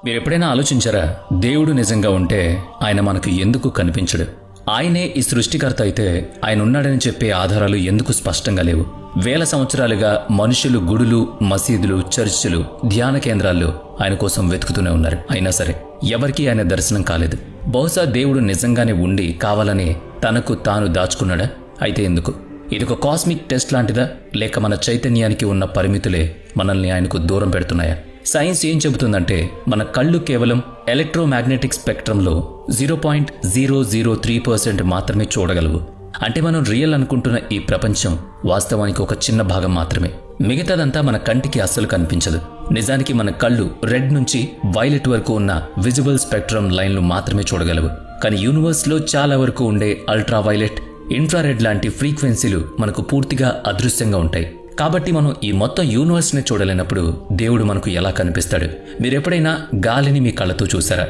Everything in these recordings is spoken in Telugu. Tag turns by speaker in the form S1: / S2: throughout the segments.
S1: మీరెప్పుడైనా ఆలోచించారా, దేవుడు నిజంగా ఉంటే ఆయన మనకు ఎందుకు కనిపించడు? ఆయనే ఈ సృష్టికర్త అయితే ఆయన ఉన్నాడని చెప్పే ఆధారాలు ఎందుకు స్పష్టంగా లేవు? వేల సంవత్సరాలుగా మనుషులు గుడులు, మసీదులు, చర్చిలు, ధ్యాన కేంద్రాల్లో ఆయన కోసం వెతుకుతూనే ఉన్నారు. అయినా సరే ఎవరికీ ఆయన దర్శనం కాలేదు. బహుశా దేవుడు నిజంగానే ఉండి కావాలని తనకు తాను దాచుకున్నాడా? అయితే ఎందుకు? ఇదొక కాస్మిక్ టెస్ట్ లాంటిదా, లేక మన చైతన్యానికి ఉన్న పరిమితులే మనల్ని ఆయనకు దూరం పెడుతున్నాయా? సైన్స్ ఏం చెబుతుందంటే మన కళ్ళు కేవలం ఎలక్ట్రోమాగ్నెటిక్ స్పెక్ట్రంలో 0.003% మాత్రమే చూడగలవు. అంటే మనం రియల్ అనుకుంటున్న ఈ ప్రపంచం వాస్తవానికి ఒక చిన్న భాగం మాత్రమే. మిగతాదంతా మన కంటికి అస్సలు కనిపించదు. నిజానికి మన కళ్ళు రెడ్ నుంచి వైలెట్ వరకు ఉన్న విజిబుల్ స్పెక్ట్రమ్ లైన్లు మాత్రమే చూడగలవు. కానీ యూనివర్స్లో చాలా వరకు ఉండే అల్ట్రావైలెట్, ఇన్ఫ్రారెడ్ లాంటి ఫ్రీక్వెన్సీలు మనకు పూర్తిగా అదృశ్యంగా ఉంటాయి. కాబట్టి మనం ఈ మొత్తం యూనివర్స్ని చూడలేనప్పుడు దేవుడు మనకు ఎలా కనిపిస్తాడు? మీరెప్పుడైనా గాలిని మీ కళ్ళతో చూసారా?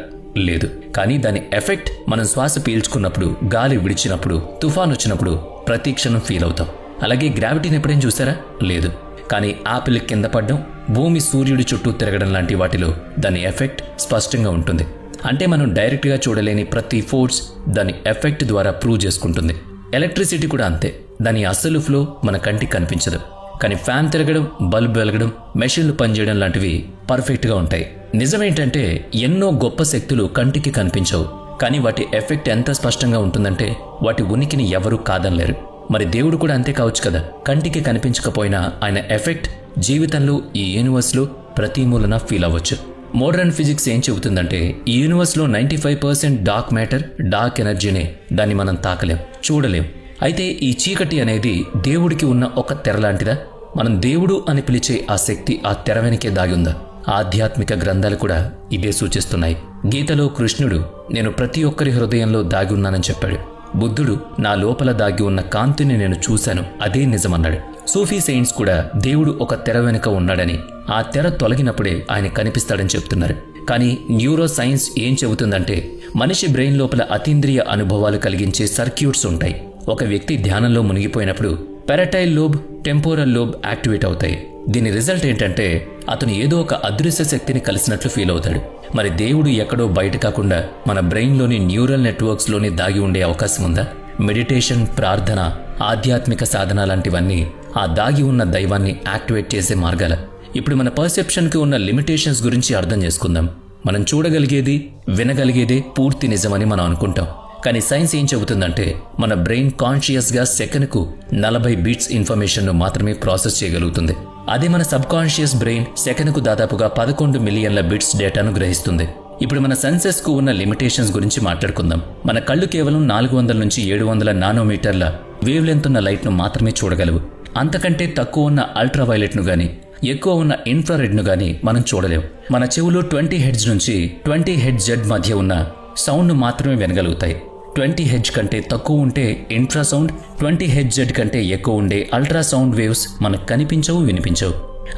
S1: లేదు. కానీ దాని ఎఫెక్ట్ మనం శ్వాస పీల్చుకున్నప్పుడు, గాలి విడిచినప్పుడు, తుఫాన్ వచ్చినప్పుడు ప్రతి క్షణం ఫీల్ అవుతాం. అలాగే గ్రావిటీని ఎప్పుడైనా చూసారా? లేదు. కానీ ఆపిల్ కింద పడడం, భూమి సూర్యుడి చుట్టూ తిరగడం లాంటి వాటిలో దాని ఎఫెక్ట్ స్పష్టంగా ఉంటుంది. అంటే మనం డైరెక్ట్గా చూడలేని ప్రతి ఫోర్స్ దాని ఎఫెక్ట్ ద్వారా ప్రూవ్ చేసుకుంటుంది. ఎలక్ట్రిసిటీ కూడా అంతే. దాని అసలు ఫ్లో మన కంటికి కనిపించదు. కానీ ఫ్యాన్ తిరగడం, బల్బ్ వెలగడం, మెషిన్లు పనిచేయడం లాంటివి పర్ఫెక్ట్గా ఉంటాయి. నిజమేంటంటే ఎన్నో గొప్ప శక్తులు కంటికి కనిపించవు. కానీ వాటి ఎఫెక్ట్ ఎంత స్పష్టంగా ఉంటుందంటే వాటి ఉనికిని ఎవరూ కాదనలేరు. మరి దేవుడు కూడా అంతే కావచ్చు కదా? కంటికి కనిపించకపోయినా ఆయన ఎఫెక్ట్ జీవితంలో ఈ యూనివర్స్లో ప్రతి మూలన ఫీల్ అవ్వచ్చు. మోడర్న్ ఫిజిక్స్ ఏం చెబుతుందంటే ఈ యూనివర్స్లో 95% డార్క్ మ్యాటర్, డార్క్ ఎనర్జీనే. దాన్ని మనం తాకలేం, చూడలేం. అయితే ఈ చీకటి అనేది దేవుడికి ఉన్న ఒక తెర లాంటిదా? మనం దేవుడు అని పిలిచే ఆ శక్తి ఆ తెర వెనకే దాగి ఉందా? ఆధ్యాత్మిక గ్రంథాలు కూడా ఇదే సూచిస్తున్నాయి. గీతలో కృష్ణుడు నేను ప్రతి ఒక్కరి హృదయంలో దాగి ఉన్నానని చెప్పాడు. బుద్ధుడు నా లోపల దాగి ఉన్న కాంతిని నేను చూశాను, అదే నిజమన్నాడు. సూఫీ సెయింట్స్ కూడా దేవుడు ఒక తెర వెనుక ఉన్నాడని, ఆ తెర తొలగినప్పుడే ఆయన కనిపిస్తాడని చెప్తున్నారు. కానీ న్యూరో సైన్స్ ఏం చెబుతుందంటే మనిషి బ్రెయిన్ లోపల అతీంద్రియ అనుభవాలు కలిగించే సర్క్యూట్స్ ఉంటాయి. ఒక వ్యక్తి ధ్యానంలో మునిగిపోయినప్పుడు పెరటైల్ లోబ్, టెంపోరల్ లోబ్ యాక్టివేట్ అవుతాయి. దీని రిజల్ట్ ఏంటంటే అతను ఏదో ఒక అదృశ్య శక్తిని కలిసినట్లు ఫీల్ అవుతాడు. మరి దేవుడు ఎక్కడో బయట కాకుండా మన బ్రెయిన్లోని న్యూరల్ నెట్వర్క్స్లోని దాగి ఉండే అవకాశం ఉందా? మెడిటేషన్, ప్రార్థన, ఆధ్యాత్మిక సాధన లాంటివన్నీ ఆ దాగి ఉన్న దైవాన్ని యాక్టివేట్ చేసే మార్గాల. ఇప్పుడు మన పర్సెప్షన్కి ఉన్న లిమిటేషన్స్ గురించి అర్థం చేసుకుందాం. మనం చూడగలిగేది, వినగలిగేదే పూర్తి నిజమని మనం అనుకుంటాం. కానీ సైన్స్ ఏం చెబుతుందంటే మన బ్రెయిన్ కాన్షియస్గా సెకనుకు 40 బీట్స్ ఇన్ఫర్మేషన్ను మాత్రమే ప్రాసెస్ చేయగలుగుతుంది. అదే మన సబ్ కాన్షియస్ బ్రెయిన్ సెకనుకు దాదాపుగా 11 మిలియన్ల బిట్స్ డేటాను గ్రహిస్తుంది. ఇప్పుడు మన సెన్సెస్కు ఉన్న లిమిటేషన్స్ గురించి మాట్లాడుకుందాం. మన కళ్ళు కేవలం 400 నుంచి 700 నానోమీటర్ల వేవ్ లెంత్ ఉన్న లైట్ను మాత్రమే చూడగలవు. అంతకంటే తక్కువ ఉన్న అల్ట్రావైలెట్ను గాని, ఎక్కువ ఉన్న ఇన్ఫ్రారెడ్ను గాని మనం చూడలేం. మన చెవులు 20 హెర్ట్జ్ నుంచి 20 హెర్ట్జ్ మధ్య ఉన్న సౌండ్ను మాత్రమే వినగలుగుతాయి. 20 హెర్ట్జ్ కంటే తక్కువ ఉంటే ఇన్ఫ్రాసౌండ్, 20 హెర్ట్జ్ కంటే ఎక్కువ ఉండే అల్ట్రాసౌండ్ వేవ్స్ మనకు కనిపించవు, వినిపించవు.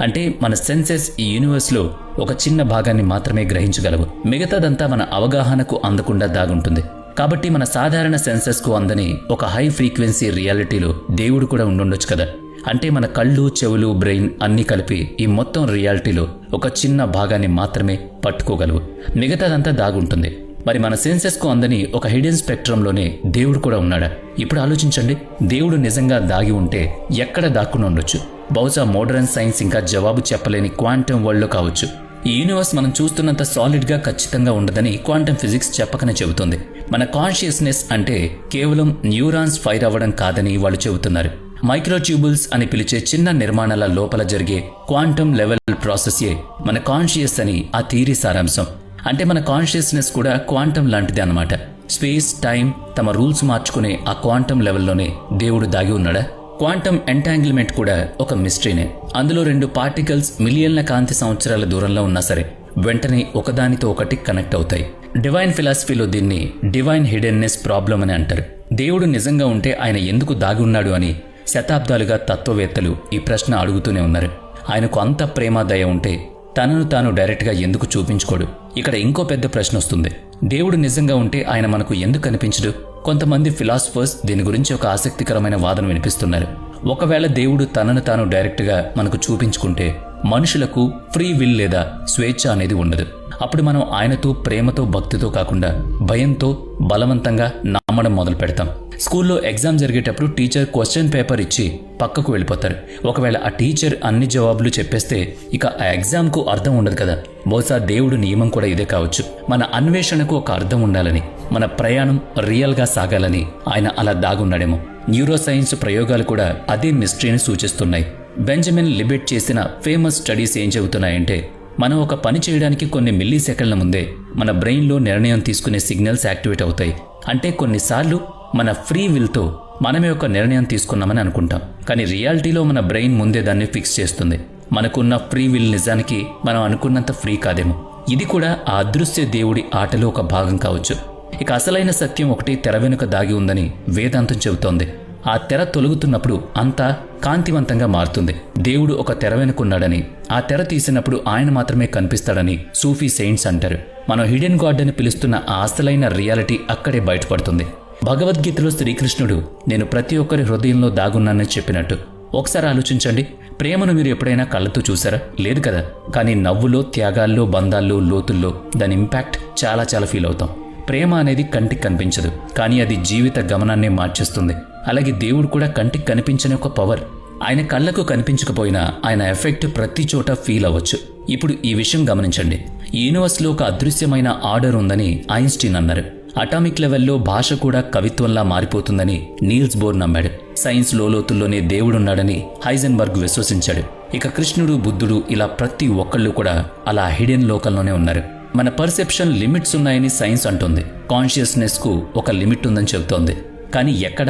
S1: అంటే మన సెన్సెస్ ఈ యూనివర్స్లో ఒక చిన్న భాగాన్ని మాత్రమే గ్రహించగలవు. మిగతాదంతా మన అవగాహనకు అందకుండా దాగుంటుంది. కాబట్టి మన సాధారణ సెన్సెస్కు అందని ఒక హై ఫ్రీక్వెన్సీ రియాలిటీలో దేవుడు కూడా ఉండుండొచ్చు కదా? అంటే మన కళ్ళు, చెవులు, బ్రెయిన్ అన్నీ కలిపి ఈ మొత్తం రియాలిటీలో ఒక చిన్న భాగాన్ని మాత్రమే పట్టుకోగలవు. మిగతాదంతా దాగుంటుంది. మరి మన సెన్సెస్కు అందని ఒక హిడెన్ స్పెక్ట్రంలోనే దేవుడు కూడా ఉన్నాడా? ఇప్పుడు ఆలోచించండి. దేవుడు నిజంగా దాగి ఉంటే ఎక్కడ దాక్కుని ఉండొచ్చు? బహుశా మోడర్న్ సైన్స్ ఇంకా జవాబు చెప్పలేని క్వాంటమ్ వరల్డ్లో కావచ్చు. ఈ యూనివర్స్ మనం చూస్తున్నంత సాలిడ్గా ఖచ్చితంగా ఉండదని క్వాంటమ్ ఫిజిక్స్ చెప్పకనే చెబుతుంది. మన కాన్షియస్నెస్ అంటే కేవలం న్యూరాన్స్ ఫైర్ అవ్వడం కాదని వాళ్ళు చెబుతున్నారు. మైక్రోట్యూబుల్స్ అని పిలిచే చిన్న నిర్మాణాల లోపల జరిగే క్వాంటమ్ లెవెల్ ప్రాసెస్యే మన కాన్షియస్ అని ఆ థియరీ సారాంశం. అంటే మన కాన్షియస్నెస్ కూడా క్వాంటమ్ లాంటిదే అన్నమాట. స్పేస్, టైం తమ రూల్స్ మార్చుకునే ఆ క్వాంటమ్ లెవెల్లోనే దేవుడు దాగి ఉన్నాడా? క్వాంటమ్ ఎంటాంగిల్మెంట్ కూడా ఒక మిస్టరీనే. అందులో 2 పార్టికల్స్ మిలియన్ల కాంతి సంవత్సరాల దూరంలో ఉన్నా సరే వెంటనే ఒకదానితో ఒకటి కనెక్ట్ అవుతాయి. డివైన్ ఫిలాసఫీలో దీన్ని డివైన్ హిడెన్నెస్ ప్రాబ్లం అని అంటారు. దేవుడు నిజంగా ఉంటే ఆయన ఎందుకు దాగి ఉన్నాడు అని శతాబ్దాలుగా తత్వవేత్తలు ఈ ప్రశ్న అడుగుతూనే ఉన్నారు. ఆయనకు అంత ప్రేమ, దయ ఉంటే తనను తాను డైరెక్ట్గా ఎందుకు చూపించుకోడు? ఇక్కడ ఇంకో పెద్ద ప్రశ్న వస్తుంది. దేవుడు నిజంగా ఉంటే ఆయన మనకు ఎందుకు కనిపించడు? కొంతమంది ఫిలాసఫర్స్ దీని గురించి ఒక ఆసక్తికరమైన వాదన వినిపిస్తున్నారు. ఒకవేళ దేవుడు తనను తాను డైరెక్ట్గా మనకు చూపించుకుంటే మనుషులకు ఫ్రీ విల్ లేదా స్వేచ్ఛ అనేది ఉండదు. అప్పుడు మనం ఆయనతో ప్రేమతో భక్తితో కాకుండా భయంతో బలవంతంగా నమ్మడం మొదలు పెడతాం. స్కూల్లో ఎగ్జామ్ జరిగేటప్పుడు టీచర్ క్వశ్చన్ పేపర్ ఇచ్చి పక్కకు వెళ్ళిపోతారు. ఒకవేళ ఆ టీచర్ అన్ని జవాబులు చెప్పేస్తే ఇక ఆ ఎగ్జామ్కు అర్థం ఉండదు కదా. బహుశా దేవుడు నియమం కూడా ఇదే కావచ్చు. మన అన్వేషణకు ఒక అర్థం ఉండాలని, మన ప్రయాణం రియల్గా సాగాలని ఆయన అలా దాగున్నాడేమో. న్యూరో సైన్స్ ప్రయోగాలు కూడా అదే మిస్టరీని సూచిస్తున్నాయి. బెంజమిన్ లిబెట్ చేసిన ఫేమస్ స్టడీస్ ఏం చెబుతున్నాయంటే, మనం ఒక పని చేయడానికి కొన్ని మిల్లీ సెకండ్ల ముందే మన బ్రెయిన్లో నిర్ణయం తీసుకునే సిగ్నల్స్ యాక్టివేట్ అవుతాయి. అంటే కొన్నిసార్లు మన ఫ్రీ విల్తో మనమే ఒక నిర్ణయం తీసుకున్నామని అనుకుంటాం, కానీ రియాలిటీలో మన బ్రెయిన్ ముందే దాన్ని ఫిక్స్ చేస్తుంది. మనకున్న ఫ్రీ విల్ నిజానికి మనం అనుకున్నంత ఫ్రీ కాదేమో. ఇది కూడా ఆ అదృశ్య దేవుడి ఆటలో ఒక భాగం కావచ్చు. ఇక అసలైన సత్యం ఒకటి తెర వెనుక దాగి ఉందని వేదాంతం చెబుతోంది. ఆ తెర తొలగుతున్నప్పుడు అంతా కాంతివంతంగా మారుతుంది. దేవుడు ఒక తెర వెనుకున్నాడని, ఆ తెర తీసినప్పుడు ఆయన మాత్రమే కనిపిస్తాడని సూఫీ సెయింట్స్ అంటారు. మనం హిడెన్ గాడ్ అని పిలుస్తున్న ఆ అసలైన రియాలిటీ అక్కడే బయటపడుతుంది. భగవద్గీతలో శ్రీకృష్ణుడు నేను ప్రతి ఒక్కరి హృదయంలో దాగున్నానని చెప్పినట్టు. ఒకసారి ఆలోచించండి, ప్రేమను మీరు ఎప్పుడైనా కళ్ళతో చూసారా? లేదు కదా. కానీ నవ్వులో, త్యాగాల్లో, బంధాల్లో, లోతుల్లో దాని ఇంపాక్ట్ చాలా చాలా ఫీల్ అవుతాం. ప్రేమ అనేది కంటికి కనిపించదు, కానీ అది జీవిత గమనాన్నే మార్చేస్తుంది. అలాగే దేవుడు కూడా కంటికి కనిపించని ఒక పవర్. ఆయన కళ్ళకు కనిపించకపోయినా ఆయన ఎఫెక్ట్ ప్రతి చోట ఫీల్ అవ్వచ్చు. ఇప్పుడు ఈ విషయం గమనించండి. ఈ యూనివర్స్లో ఒక అదృశ్యమైన ఆర్డర్ ఉందని ఐన్స్టీన్ అన్నారు. అటామిక్ లెవెల్లో భాష కూడా కవిత్వంలా మారిపోతుందని నీల్స్ బోర్ నమ్మాడు. సైన్స్ లోతుల్లోనే దేవుడున్నాడని హైజెన్బర్గ్ విశ్వసించాడు. ఇక కృష్ణుడు, బుద్ధుడు ఇలా ప్రతి ఒక్కళ్ళు కూడా అలా హిడెన్ లోకంలోనే ఉన్నారు. మన పర్సెప్షన్ లిమిట్స్ ఉన్నాయని సైన్స్ అంటుంది. కాన్షియస్నెస్కు ఒక లిమిట్ ఉందని చెబుతోంది. కానీ ఎక్కడ,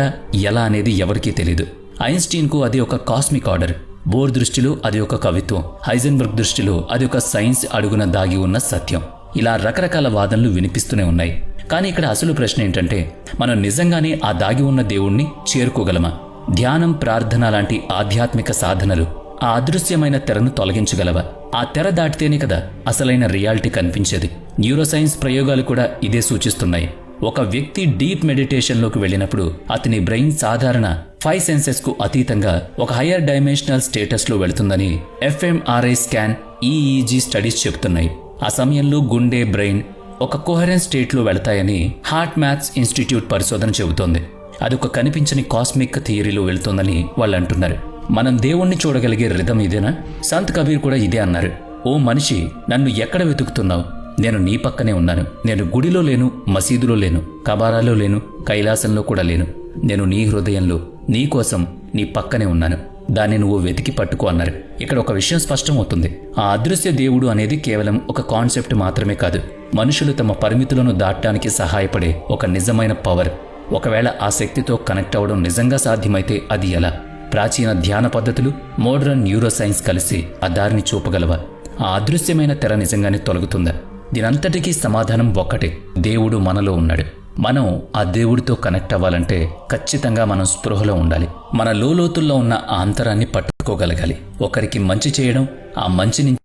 S1: ఎలా అనేది ఎవరికీ తెలీదు. ఐన్స్టీన్కు అది ఒక కాస్మిక్ ఆర్డర్, బోర్ దృష్టిలో అది ఒక కవిత్వం, హైజెన్బర్గ్ దృష్టిలో అది ఒక సైన్స్ అడుగున దాగి ఉన్న సత్యం. ఇలా రకరకాల వాదనలు వినిపిస్తూనే ఉన్నాయి. కానీ ఇక్కడ అసలు ప్రశ్న ఏంటంటే, మనం నిజంగానే ఆ దాగి ఉన్న దేవుణ్ణి చేరుకోగలమా? ధ్యానం, ప్రార్థన లాంటి ఆధ్యాత్మిక సాధనలు ఆ అదృశ్యమైన తెరను తొలగించగలవా? ఆ తెర దాటితేనే కదా అసలైన రియాలిటీ కనిపించేది. న్యూరోసైన్స్ ప్రయోగాలు కూడా ఇదే సూచిస్తున్నాయి. ఒక వ్యక్తి డీప్ మెడిటేషన్లోకి వెళ్ళినప్పుడు అతని బ్రెయిన్ సాధారణ 5 సెన్సెస్కు అతీతంగా ఒక హయ్యర్ డైమెన్షనల్ స్టేటస్లో వెళుతుందని fMRI స్కాన్, EEG స్టడీస్ చెబుతున్నాయి. ఆ సమయంలో గుండె, బ్రెయిన్ ఒక కోహరెన్స్ స్టేట్లో వెళతాయని హార్ట్ మ్యాథ్స్ ఇన్స్టిట్యూట్ పరిశోధన చెబుతోంది. అదొక కనిపించని కాస్మిక్ థియరీలో వెళుతోందని వాళ్ళు అంటున్నారు. మనం దేవుణ్ణి చూడగలిగే రిధం ఇదేనా? సంత్ కబీర్ కూడా ఇదే అన్నారు. ఓ మనిషి, నన్ను ఎక్కడ వెతుకుతున్నావు? నేను నీ పక్కనే ఉన్నాను. నేను గుడిలో లేను, మసీదులో లేను, కబారాలో లేను, కైలాసంలో కూడా లేను. నేను నీ హృదయంలో, నీ కోసం, నీ పక్కనే ఉన్నాను. దాన్ని నువ్వు వెతికి పట్టుకో అన్నారు. ఇక్కడ ఒక విషయం స్పష్టమవుతుంది. ఆ అదృశ్య దేవుడు అనేది కేవలం ఒక కాన్సెప్ట్ మాత్రమే కాదు. మనుషులు తమ పరిమితులను దాటడానికి సహాయపడే ఒక నిజమైన పవర్. ఒకవేళ ఆ శక్తితో కనెక్ట్ అవ్వడం నిజంగా సాధ్యమైతే అది ఎలా? ప్రాచీన ధ్యాన పద్ధతులు, మోడర్న్ న్యూరోసైన్స్ కలిసి ఆ దారిని చూపగలవా? ఆ అదృశ్యమైన తెర నిజంగానే తొలగుతుందా? దీనంతటికీ సమాధానం ఒక్కటే, దేవుడు మనలో ఉన్నాడు. మనం ఆ దేవుడితో కనెక్ట్ అవ్వాలంటే ఖచ్చితంగా మనం స్పృహలో ఉండాలి. మన లోతుల్లో ఉన్న ఆ అంతరాన్ని పట్టుకోగలగాలి. ఒకరికి మంచి చేయడం, ఆ మంచి నుంచి